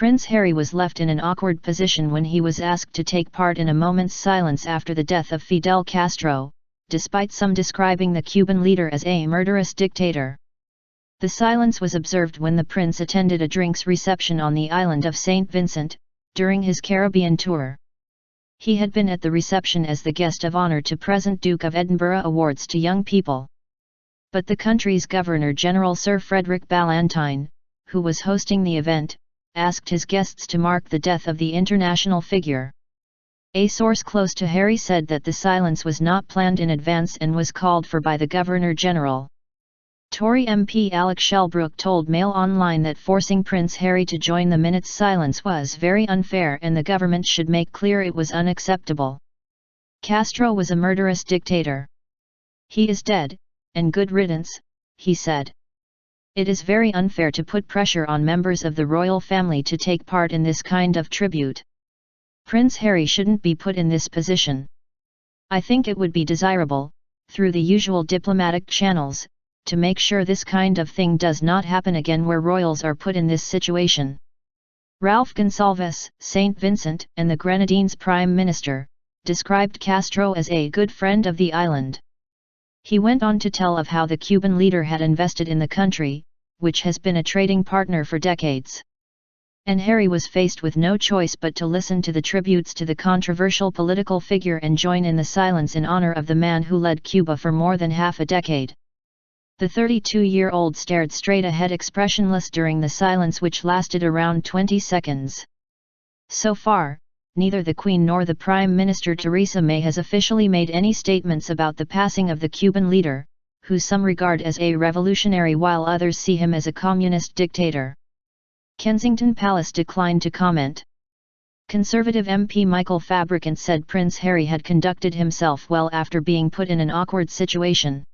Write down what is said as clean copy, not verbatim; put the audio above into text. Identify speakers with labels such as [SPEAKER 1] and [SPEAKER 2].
[SPEAKER 1] Prince Harry was left in an awkward position when he was asked to take part in a moment's silence after the death of Fidel Castro, despite some describing the Cuban leader as a murderous dictator. The silence was observed when the prince attended a drinks reception on the island of St. Vincent, during his Caribbean tour. He had been at the reception as the guest of honor to present Duke of Edinburgh awards to young people. But the country's Governor-General Sir Frederick Ballantyne, who was hosting the event, asked his guests to mark the death of the international figure. A source close to Harry said that the silence was not planned in advance and was called for by the Governor-General. Tory MP Alex Shellbrook told Mail Online that forcing Prince Harry to join the minute's silence was very unfair and the government should make clear it was unacceptable. Castro was a murderous dictator. He is dead, and good riddance, he said. It is very unfair to put pressure on members of the royal family to take part in this kind of tribute. Prince Harry shouldn't be put in this position. I think it would be desirable, through the usual diplomatic channels, to make sure this kind of thing does not happen again where royals are put in this situation. Ralph Gonsalves, St. Vincent and the Grenadines' Prime Minister, described Castro as a good friend of the island. He went on to tell of how the Cuban leader had invested in the country, which has been a trading partner for decades. And Harry was faced with no choice but to listen to the tributes to the controversial political figure and join in the silence in honor of the man who led Cuba for more than half a decade. The 32-year-old stared straight ahead expressionless during the silence, which lasted around 20 seconds. So far, neither the Queen nor the Prime Minister Theresa May has officially made any statements about the passing of the Cuban leader, who some regard as a revolutionary while others see him as a communist dictator. Kensington Palace declined to comment. Conservative MP Michael Fabricant said Prince Harry had conducted himself well after being put in an awkward situation.